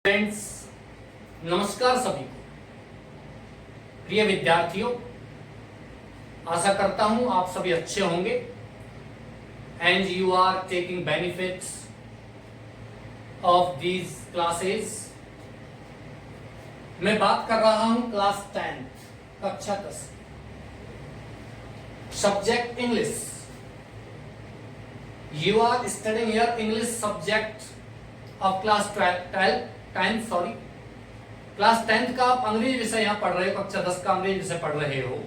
Friends, नमस्कार सभी को। प्रिय विद्यार्थियों, आशा करता हूं आप सभी अच्छे होंगे and you are taking benefits of these classes. मैं बात कर रहा हूं क्लास 10 कक्षा 10 subject English. You are studying your English subject of class 10th class 10th का आप अंग्रेजी विषय यहां पढ़ रहे हो, कक्षा 10 का अंग्रेजी विषय पढ़ रहे हो।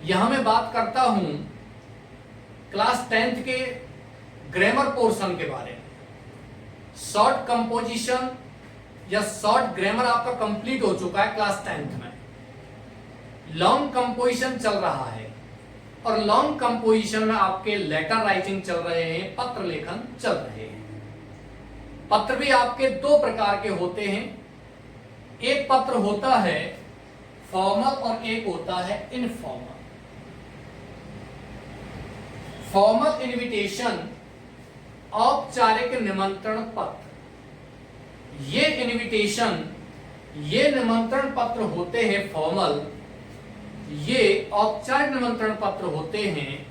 यहां मैं बात करता हूं क्लास 10th के ग्रामर पोर्शन के बारे में। शॉर्ट कंपोजिशन या शॉर्ट ग्रामर आपका कंप्लीट हो चुका है क्लास 10th में। लॉन्ग कंपोजिशन चल रहा है और लॉन्ग कंपोजिशन में आपके लेटर राइटिंग चल रहे हैं, पत्र लेखन चल रहे हैं। पत्र भी आपके दो प्रकार के होते हैं। एक पत्र होता है फॉर्मल और एक होता है इनफॉर्मल। फॉर्मल इनविटेशन, औपचारिक निमंत्रण पत्र। ये इनविटेशन, ये निमंत्रण पत्र होते हैं फॉर्मल, ये औपचारिक निमंत्रण पत्र होते हैं।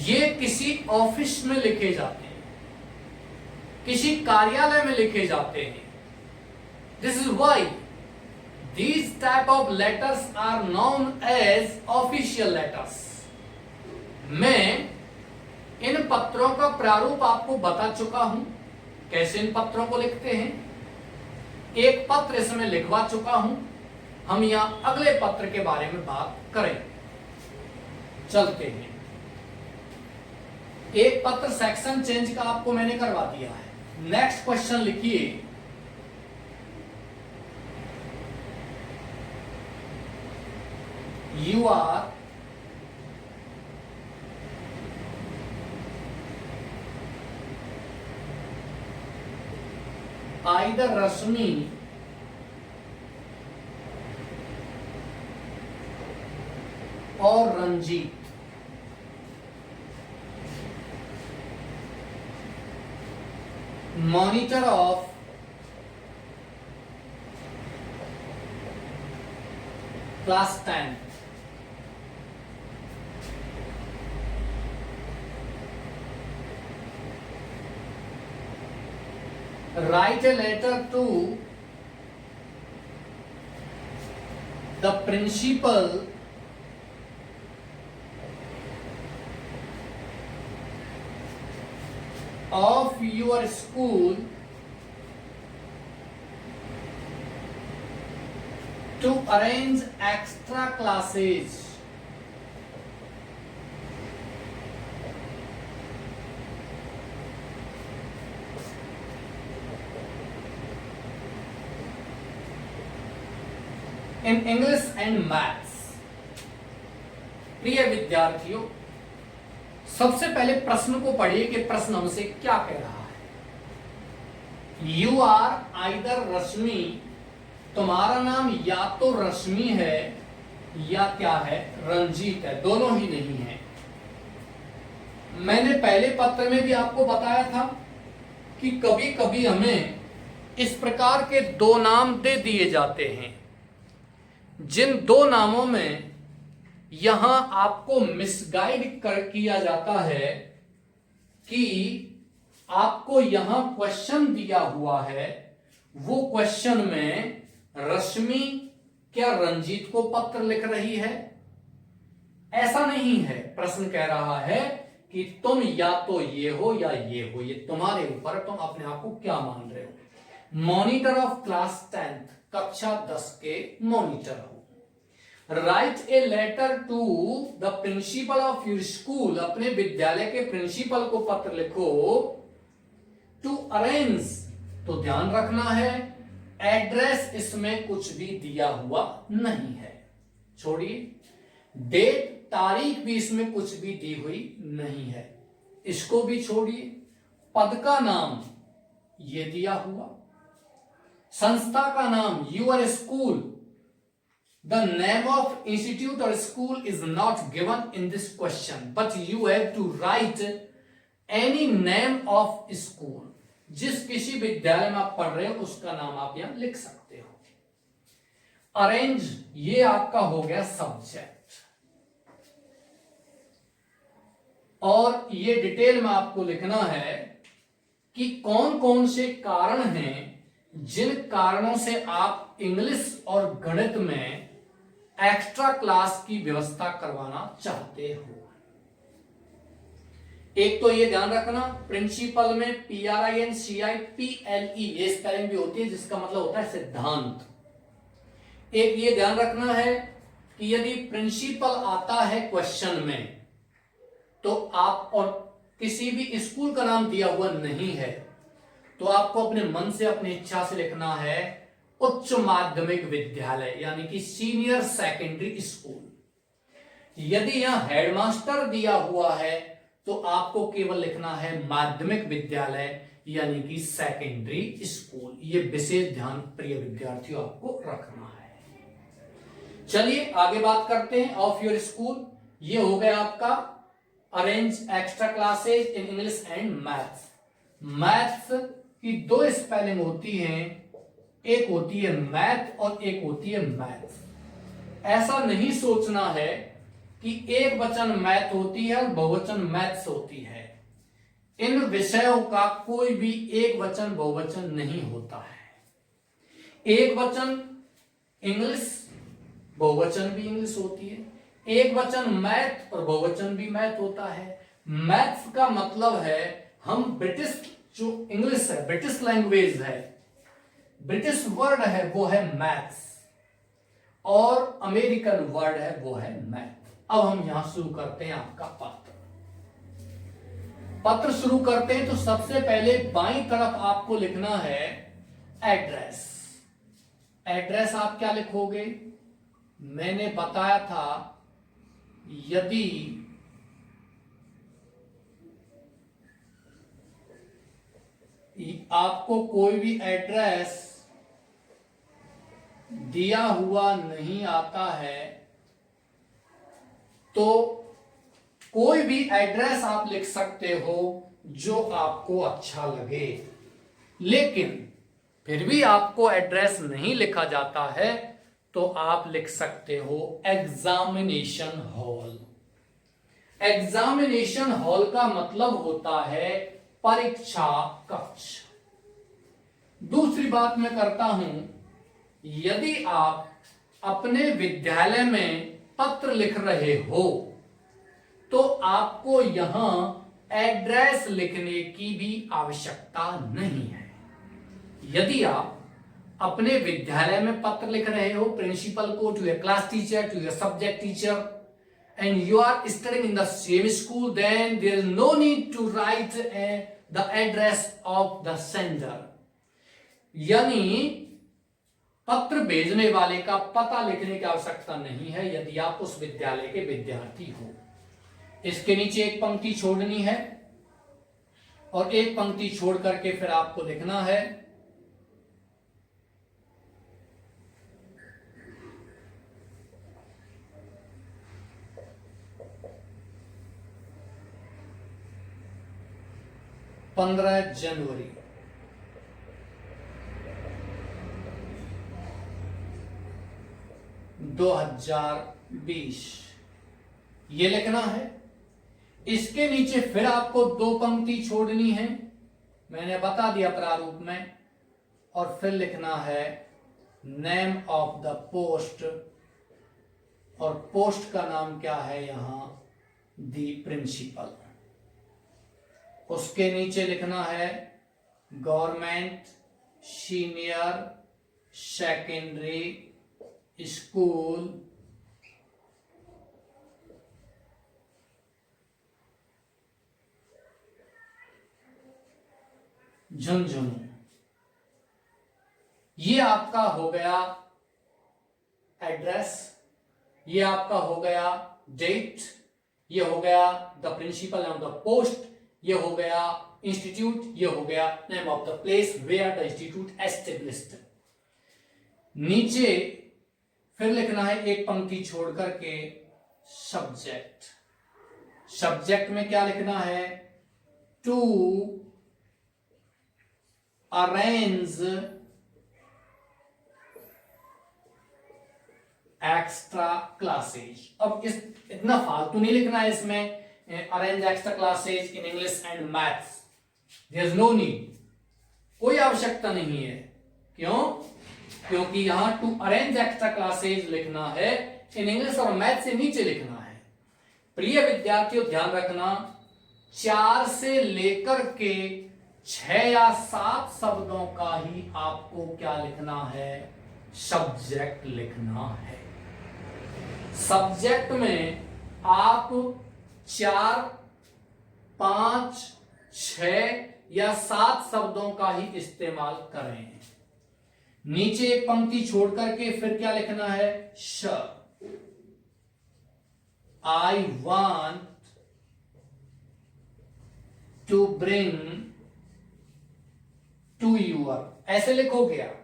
ये किसी ऑफिस में लिखे जाते हैं, किसी कार्यालय में लिखे जाते हैं। This is why these type of letters are known as official letters. मैं इन पत्रों का प्रारूप आपको बता चुका हूं, कैसे इन पत्रों को लिखते हैं। एक पत्र इसमें लिखवा चुका हूं। हम यहां अगले पत्र के बारे में बात करें। चलते हैं। एक पत्र सेक्शन चेंज का आपको मैंने करवा दिया है। नेक्स्ट क्वेश्चन लिखिए। You are either Rashmi or Ranjit. Monitor of class 10. Write a letter to the principal of your school to arrange extra classes. In English and Maths। प्रिय विद्यार्थियों, सबसे पहले प्रश्न को पढ़िए कि प्रश्न हमसे क्या कह रहा है। यू आर आइदर रश्मि, तुम्हारा नाम या तो रश्मि है या क्या है, रंजीत है, दोनों ही नहीं है। मैंने पहले पत्र में भी आपको बताया था कि कभी कभी हमें इस प्रकार के दो नाम दे दिए जाते हैं, जिन दो नामों में यहां आपको मिसगाइड किया जाता है कि आपको यहां क्वेश्चन दिया हुआ है, वो क्वेश्चन में रश्मि क्या रंजीत को पत्र लिख रही है। ऐसा नहीं है। प्रश्न कह रहा है कि तुम या तो ये हो या ये हो, ये तुम्हारे ऊपर, तुम अपने आप को क्या मान रहे हो। मॉनिटर ऑफ क्लास 10 कक्षा 10 के मॉनिटर हो। Write a letter to the principal of your school, अपने विद्यालय के प्रिंसिपल को पत्र लिखो। टू अरेंज, तो ध्यान रखना है एड्रेस इसमें कुछ भी दिया हुआ नहीं है, छोड़िए। डेट, तारीख भी इसमें कुछ भी दी हुई नहीं है, इसको भी छोड़िए। पद का नाम ये दिया हुआ, संस्था का नाम your school, the name of institute or school is not given in this question, but you have to write any name of school। जिस किसी विद्यालय में आप पढ़ रहे हो उसका नाम आप यहां लिख सकते हो। अरेंज ये आपका हो गया सब्जेक्ट, और ये डिटेल में आपको लिखना है कि कौन कौन से कारण हैं जिन कारणों से आप इंग्लिश और गणित में एक्स्ट्रा क्लास की व्यवस्था करवाना चाहते हो। एक तो ये ध्यान रखना, प्रिंसिपल में PRINCIPLE ये स्पेलिंग भी होती है, जिसका मतलब होता है सिद्धांत। एक ये ध्यान रखना है कि यदि प्रिंसिपल आता है क्वेश्चन में तो आप, और किसी भी स्कूल का नाम दिया हुआ नहीं है, तो आपको अपने मन से अपनी इच्छा से लिखना है उच्च माध्यमिक विद्यालय, यानी कि सीनियर सेकेंडरी स्कूल। यदि यहां हेडमास्टर दिया हुआ है तो आपको केवल लिखना है माध्यमिक विद्यालय, यानी कि सेकेंडरी स्कूल। ये विशेष ध्यान प्रिय विद्यार्थियों आपको रखना है। चलिए आगे बात करते हैं ऑफ योर स्कूल। ये हो गया आपका arrange extra classes in English and maths. Maths की दो स्पेलिंग होती हैं, एक होती है मैथ और एक होती है मैथ्स। ऐसा नहीं सोचना है कि एक वचन मैथ होती है और बहुवचन मैथ्स होती है। इन विषयों का कोई भी एक वचन बहुवचन नहीं होता है। एक वचन इंग्लिश, बहुवचन भी इंग्लिश होती है। एक वचन मैथ और बहुवचन भी मैथ होता है। मैथ्स का मतलब है हम ब्रिटिश, जो इंग्लिश है ब्रिटिश लैंग्वेज है, ब्रिटिश वर्ड है वो है मैथ्स, और अमेरिकन वर्ड है वो है मैथ। अब हम यहां शुरू करते हैं आपका पत्र शुरू करते हैं। तो सबसे पहले बाईं तरफ आपको लिखना है एड्रेस। एड्रेस आप क्या लिखोगे? मैंने बताया था यदि आपको कोई भी एड्रेस दिया हुआ नहीं आता है तो कोई भी एड्रेस आप लिख सकते हो जो आपको अच्छा लगे। लेकिन फिर भी आपको एड्रेस नहीं लिखा जाता है तो आप लिख सकते हो एग्जामिनेशन हॉल। एग्जामिनेशन हॉल का मतलब होता है परीक्षा कक्ष। दूसरी बात मैं करता हूं, यदि आप अपने विद्यालय में पत्र लिख रहे हो तो आपको यहां एड्रेस लिखने की भी आवश्यकता नहीं है। यदि आप अपने विद्यालय में पत्र लिख रहे हो प्रिंसिपल को, to your class teacher, to your subject teacher, and you are studying in the same school, then there is no need to write the address of the sender। यानी पत्र भेजने वाले का पता लिखने की आवश्यकता नहीं है यदि आप उस विद्यालय के विद्यार्थी हो। इसके नीचे एक पंक्ति छोड़नी है और एक पंक्ति छोड़ करके फिर आपको लिखना है जनवरी 2020 ये लिखना है। इसके नीचे फिर आपको दो पंक्ति छोड़नी है, मैंने बता दिया प्रारूप में, और फिर लिखना है नेम ऑफ द पोस्ट, और पोस्ट का नाम क्या है यहां, दी प्रिंसिपल। उसके नीचे लिखना है government senior secondary school Jhunjhunu. ये आपका हो गया एड्रेस, ये आपका हो गया डेट, ये हो गया the principal of the post, ये हो गया इंस्टीट्यूट, ये हो गया name of the place where the institute established. नीचे फिर लिखना है एक पंक्ति छोड़ करके सब्जेक्ट। सब्जेक्ट में क्या लिखना है, टू अरेंज एक्स्ट्रा क्लासेज। अब इस इतना फालतू नहीं लिखना है इसमें, arrange extra classes in English and maths, there is no need, कोई आवश्यकता नहीं है। क्यों? क्योंकि यहां टू अरेंज एक्स्ट्रा क्लासेज लिखना है, इन इंग्लिश और मैथ से नीचे लिखना है। प्रिय विद्यार्थियों ध्यान रखना, 4 से लेकर के 6 या 7 शब्दों का ही आपको क्या लिखना है, सब्जेक्ट लिखना है। सब्जेक्ट में आप 4, 5, 6 या 7 शब्दों का ही इस्तेमाल करें। नीचे एक पंक्ति छोड़ करके फिर क्या लिखना है, श। I want to bring to your, ऐसे लिखोगे आप,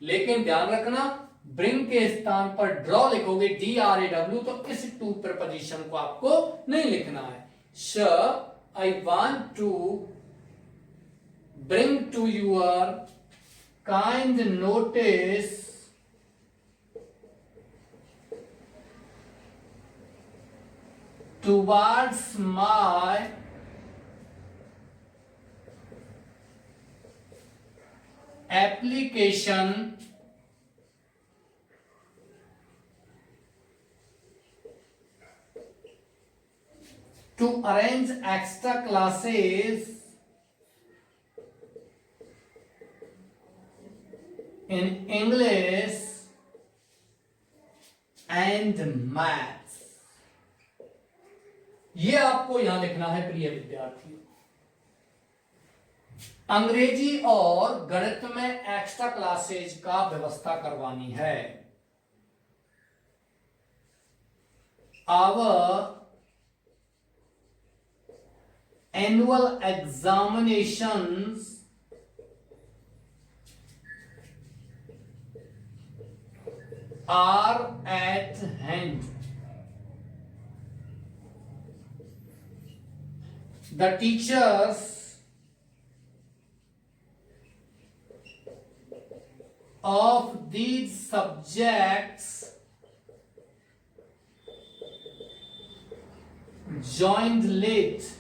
लेकिन ध्यान रखना ब्रिंग के स्थान पर ड्रॉ लिखोगे, DRAW, तो इस टू प्रपोजिशन को आपको नहीं लिखना है। श I want to bring to your kind notice towards my application to arrange extra classes in English and maths। ये आपको यहां लिखना है प्रिय विद्यार्थियों। अंग्रेजी और गणित में एक्स्ट्रा क्लासेज का व्यवस्था करवानी है। Our annual examinations are at hand। The teachers of these subjects joined late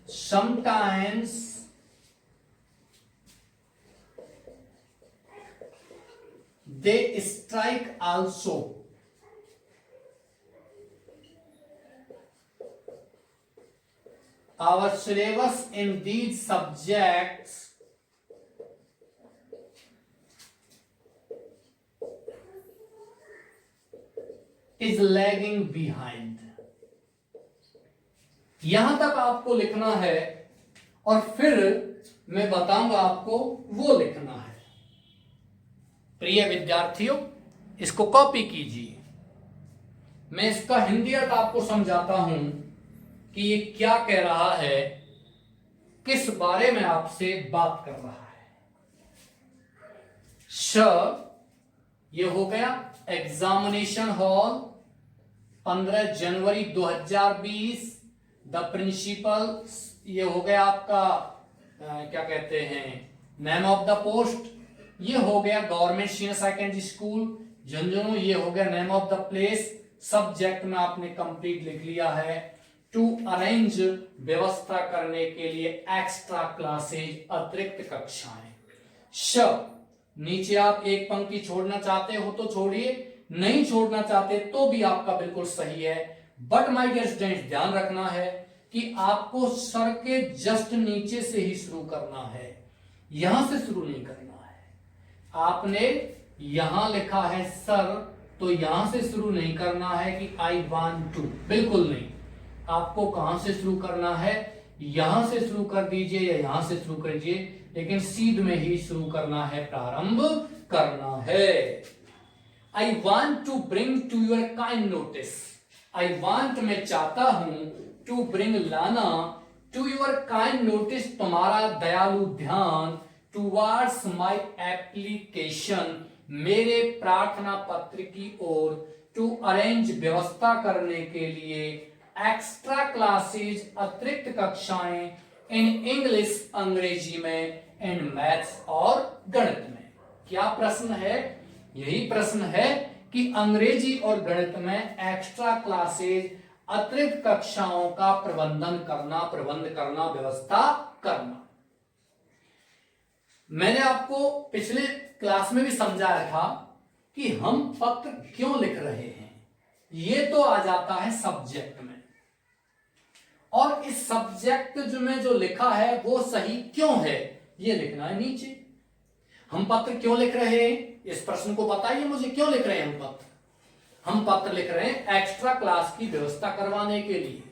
sometimes they strike also। Our syllabus in these subjects is lagging behind। यहां तक आपको लिखना है और फिर मैं बताऊंगा आपको वो लिखना है। प्रिय विद्यार्थियों इसको कॉपी कीजिए। मैं इसका हिंदी अर्थ आपको समझाता हूं कि ये क्या कह रहा है, किस बारे में आपसे बात कर रहा है। श ये हो गया examination hall 15 January 2020। The principal ये हो गया आपका क्या कहते हैं नेम ऑफ द पोस्ट। ये हो गया government senior secondary school Jhunjhunu. ये हो गया name of the place. Subject में आपने कंप्लीट लिख लिया है। टू अरेंज व्यवस्था करने के लिए एक्स्ट्रा क्लासेज अतिरिक्त कक्षाएं। श नीचे आप एक पंक्ति छोड़ना चाहते हो तो छोड़िए, नहीं छोड़ना चाहते तो भी आपका बिल्कुल सही है। बट माय डियर स्टूडेंट्स ध्यान रखना है कि आपको सर के जस्ट नीचे से ही शुरू करना है, यहां से शुरू नहीं करना है। आपने यहां लिखा है सर तो यहां से शुरू नहीं करना है कि आई वांट टू, बिल्कुल नहीं। आपको कहां से शुरू करना है, यहां से शुरू कर दीजिए या यहां से शुरू कर दीजिए, लेकिन सीध में ही शुरू करना है, प्रारंभ करना है। I want to bring to your kind notice. I want मैं चाहता हूं, टू ब्रिंग लाना, टू योर काइंड नोटिस तुम्हारा दयालु ध्यान, टूवार्ड्स माई एप्लीकेशन मेरे प्रार्थना पत्र की ओर टू अरेंज व्यवस्था करने के लिए एक्स्ट्रा क्लासेज अतिरिक्त कक्षाएं इन इंग्लिश अंग्रेजी में, एंड मैथ्स और गणित में। क्या प्रश्न है? यही प्रश्न है कि अंग्रेजी और गणित में एक्स्ट्रा क्लासेज अतिरिक्त कक्षाओं का प्रबंध करना, व्यवस्था करना। मैंने आपको पिछले क्लास में भी समझाया था कि हम पत्र क्यों लिख रहे हैं। ये तो आ जाता है सब्जेक्ट में, और इस सब्जेक्ट में जो लिखा है वो सही क्यों है ये लिखना है नीचे। हम पत्र क्यों लिख रहे हैं, इस प्रश्न को बताइए मुझे, क्यों लिख रहे हैं हम पत्र? हम पत्र लिख रहे हैं एक्स्ट्रा क्लास की व्यवस्था करवाने के लिए।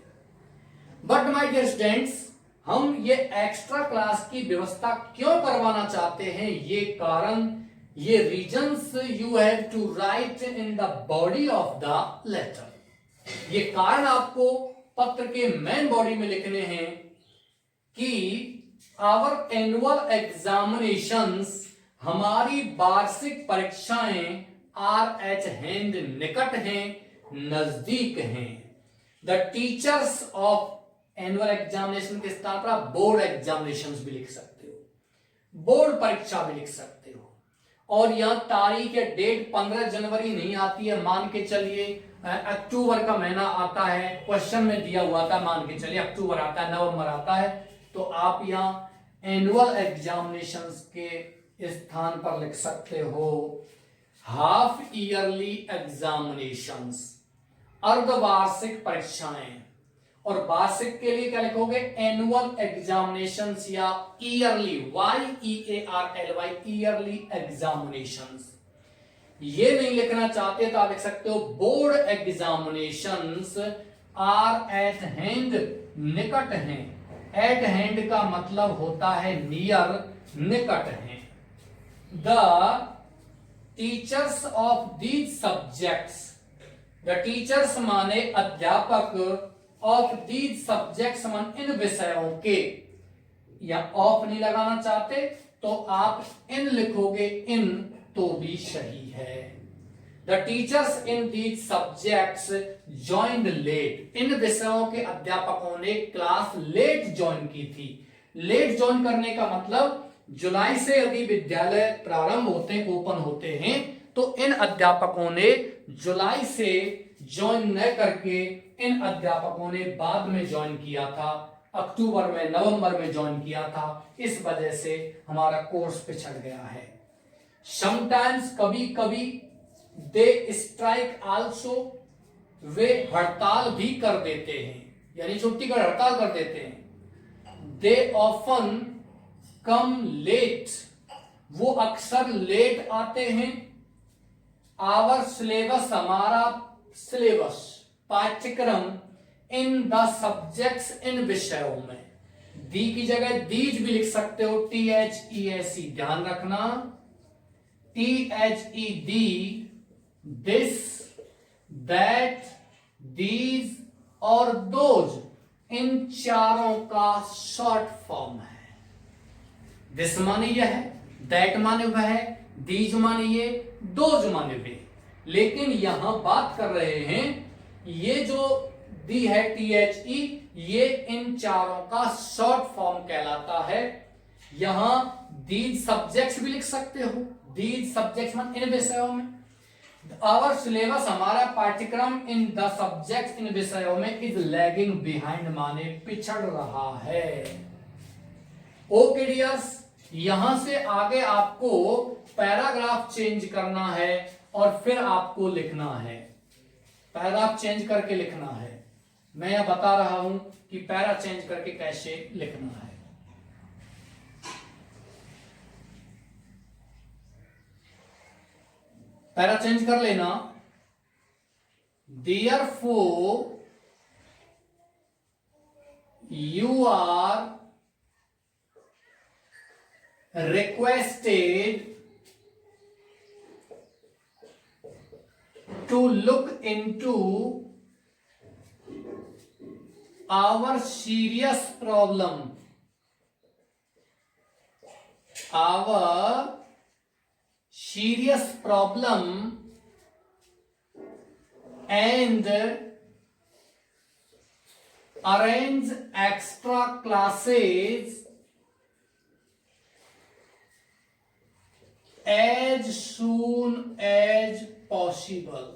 बट माय डियर स्टूडेंट्स, हम ये एक्स्ट्रा क्लास की व्यवस्था क्यों करवाना चाहते हैं, ये कारण, ये reasons you have to write in the body of the letter. ये कारण आपको पत्र के मेन बॉडी में लिखने हैं कि आवर एनुअल एग्जामिनेशंस, हमारी वार्षिक परीक्षाएं, आर एट हैंड, निकट हैं, नजदीक हैं। The teachers of annual examination के स्थान पर आप बोर्ड एग्जामिनेशन भी लिख सकते हो, बोर्ड परीक्षा भी लिख सकते हो। और यह तारीख या डेट 15 जनवरी नहीं आती है, मान के चलिए अक्टूबर का महीना आता है, क्वेश्चन में दिया हुआ था, मान के चलिए अक्टूबर आता है, नवंबर आता है, तो आप यहां एनुअल एग्जामिनेशंस के स्थान पर लिख सकते हो हाफ ईयरली एग्जामिनेशंस, अर्धवार्षिक परीक्षाएं। और वार्षिक के लिए क्या लिखोगे? एनुअल एग्जामिनेशंस या ईयरली, YEARLY, ईयरली एग्जामिनेशंस। ये नहीं लिखना चाहते तो आप लिख सकते हो board examinations are at hand, निकट हैं। एट हैंड का मतलब होता है नियर, निकट हैं। The teachers of these subjects, the teachers माने अध्यापक, ऑफ दीज सब्जेक्ट्स मान इन विषयों के, या ऑफ नहीं लगाना चाहते तो आप इन लिखोगे, इन तो भी सही है। The teachers in these subjects joined late, इन विषयों के अध्यापकों ने क्लास लेट ज्वाइन की थी। लेट ज्वाइन करने का मतलब जुलाई से यदि विद्यालय प्रारंभ होते हैं, ओपन होते हैं, तो इन अध्यापकों ने जुलाई से ज्वाइन न करके इन अध्यापकों ने बाद में ज्वाइन किया था, अक्टूबर में, नवंबर में ज्वाइन किया था। इस वजह से हमारा कोर्स पिछड़ गया है। समटाइम्स, कभी कभी, दे स्ट्राइक आल्सो, वे हड़ताल भी कर देते हैं, यानी छुट्टी कर हड़ताल कर देते हैं। दे ऑफन कम लेट, वो अक्सर लेट आते हैं। आवर सिलेबस, हमारा सिलेबस, पाठ्यक्रम, इन द सब्जेक्ट्स, इन विषयों में। दी की जगह दीज भी लिख सकते हो, THESE, ध्यान रखना, THED, दिस, दैट, दीज और दोज, इन चारों का शॉर्ट फॉर्म है। दिस माने यह है, दैट माने वह है, दीज माने ये, दोज माने वे। लेकिन यहां बात कर रहे हैं, ये जो दी है THE, ये इन चारों का शॉर्ट फॉर्म कहलाता है। यहां दीज सब्जेक्ट्स भी लिख सकते हो, दीज सब्जेक्ट्स मान इन विषयों में। आवर सिलेबस, हमारा पाठ्यक्रम, इन द सब्जेक्ट्स, इन विषयों में, इज लैगिंग बिहाइंड माने पिछड़ रहा है। ओके डियर्स, यहां से आगे आपको पैराग्राफ चेंज करना है और फिर आपको लिखना है, पैराग्राफ चेंज करके लिखना है। मैं यह बता रहा हूं कि पैरा चेंज करके कैसे लिखना है। पैरा चेंज कर लेना। Therefore you are requested to look into our serious problem, our serious problem and arrange extra classes as soon as possible.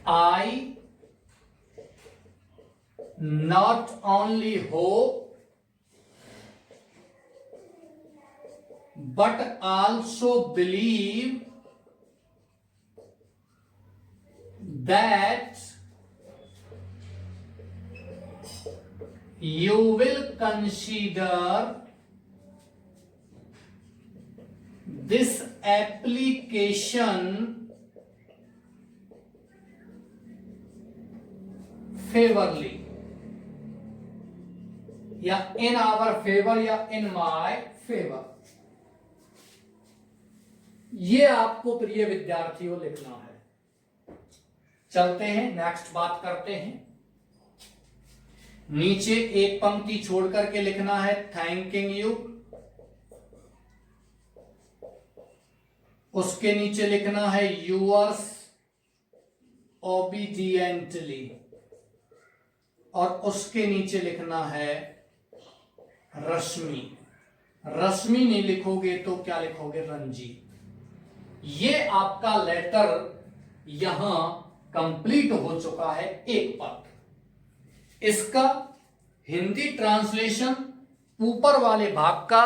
I not only hope but also believe that you will consider this application favorably, या in our favor या in my favor. ये आपको प्रिय विद्यार्थियों लिखना है। चलते हैं, नेक्स्ट बात करते हैं। नीचे एक पंक्ति छोड़ करके लिखना है थैंकिंग यू, उसके नीचे लिखना है यूअर्स ओबीडियंटली, और उसके नीचे लिखना है रश्मि। रश्मि नहीं लिखोगे तो क्या लिखोगे? रंजीत। ये आपका लेटर यहां कंप्लीट हो चुका है, एक पत्र। इसका हिंदी ट्रांसलेशन ऊपर वाले भाग का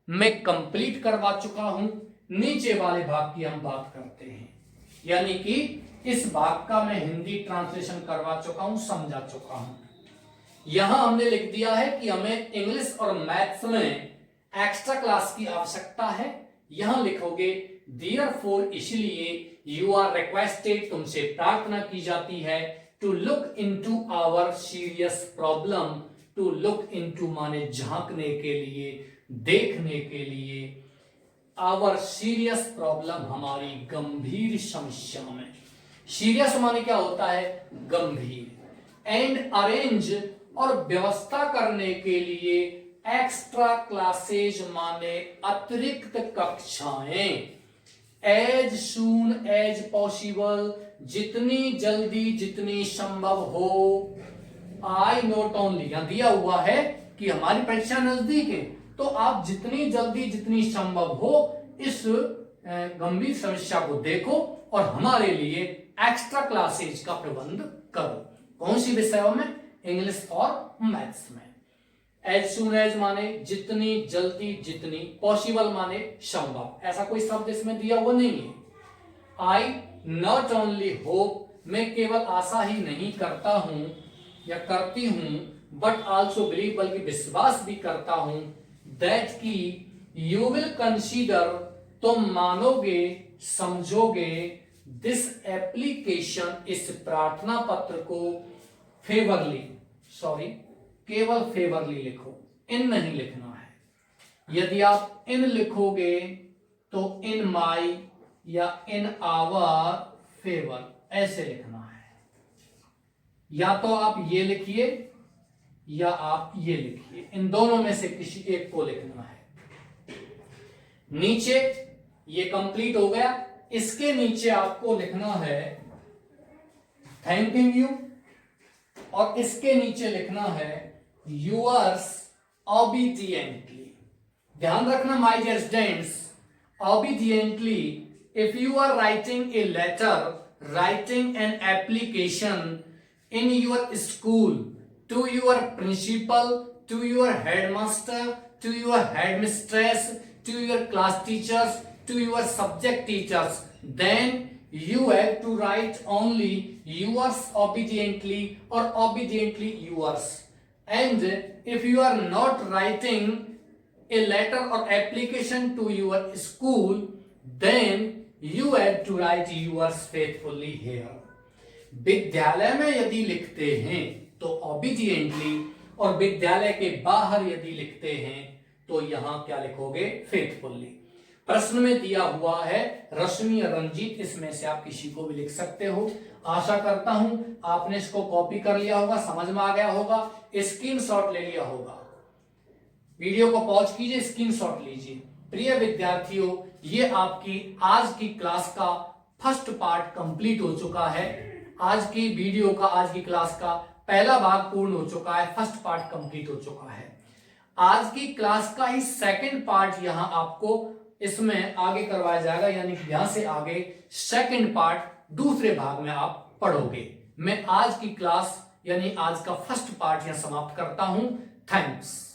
मैं कंप्लीट करवा चुका हूं, नीचे वाले भाग की हम बात करते हैं। यानी कि इस भाग का मैं हिंदी ट्रांसलेशन करवा चुका हूं, समझा चुका हूं। यहां हमने लिख दिया है कि हमें इंग्लिश और मैथ्स में एक्स्ट्रा क्लास की आवश्यकता है। यहां लिखोगे देयरफॉर, इसलिए यू आर रिक्वेस्टेड, तुमसे प्रार्थना की जाती है, to look into our serious problem. To look into माने झांकने के लिए, देखने के लिए, आवर सीरियस प्रॉब्लम, हमारी गंभीर समस्या में। सीरियस माने क्या होता है? गंभीर। एंड अरेंज, और व्यवस्था करने के लिए, एक्स्ट्रा क्लासेज माने अतिरिक्त कक्षाएं, एज सून एज पॉसिबल, जितनी जल्दी जितनी संभव हो। आई नॉट ओनली, यहां दिया हुआ है कि हमारी परीक्षा नजदीक है, तो आप जितनी जल्दी जितनी संभव हो इस गंभीर समस्या को देखो और हमारे लिए एक्स्ट्रा क्लासेज का प्रबंध करो। कौन सी विषयों में? इंग्लिश और मैथ्स में। एज सून एज माने जितनी जल्दी जितनी, पॉसिबल माने संभव। ऐसा कोई शब्द इसमें दिया हुआ नहीं है। आई नॉट ओनली होप, मैं केवल आशा ही नहीं करता हूं या करती हूं, बट ऑल्सो बिलीव, बल्कि विश्वास भी करता हूं, दैट की यू विल कंसीडर, तुम मानोगे, समझोगे, दिस एप्लीकेशन, इस प्रार्थना पत्र को, फेवरली, सॉरी केवल फेवरली लिखो, इन नहीं लिखना है। यदि आप इन लिखोगे तो इन माई या इन आवर फेवर ऐसे लिखना है। या तो आप ये लिखिए या आप ये लिखिए, इन दोनों में से किसी एक को लिखना है। नीचे ये कंप्लीट हो गया, इसके नीचे आपको लिखना है थैंकिंग यू, और इसके नीचे लिखना है यूअर्स ओबीडियंटली। ध्यान रखना my dear students, obediently, if you are writing a letter, writing an application in your school to your principal, to your headmaster, to your headmistress, to your class teachers, to your subject teachers, then you have to write only yours obediently or obediently yours. And if you are not writing a letter or application to your school, then you have to write yours faithfully here. विद्यालय में यदि लिखते हैं तो obediently, और विद्यालय के बाहर यदि लिखते हैं तो यहां क्या लिखोगे? faithfully. प्रश्न में दिया हुआ है रश्मि या रंजीत, इसमें से आप किसी को भी लिख सकते हो। आशा करता हूं आपने इसको कॉपी कर लिया होगा, समझ में आ गया होगा, स्क्रीनशॉट ले लिया होगा। वीडियो को पॉज कीजिए, स्क्रीनशॉट लीजिए। प्रिय विद्यार्थियों, ये आपकी आज की क्लास का फर्स्ट पार्ट कंप्लीट हो चुका है। आज की वीडियो का, आज की क्लास का पहला भाग पूर्ण हो चुका है, फर्स्ट पार्ट कंप्लीट हो चुका है। आज की क्लास का ही सेकंड पार्ट यहां आपको इसमें आगे करवाया जाएगा, यानी कि यहां से आगे सेकंड पार्ट दूसरे भाग में आप पढ़ोगे। मैं आज की क्लास यानी आज का फर्स्ट पार्ट यहां समाप्त करता हूं। थैंक्स।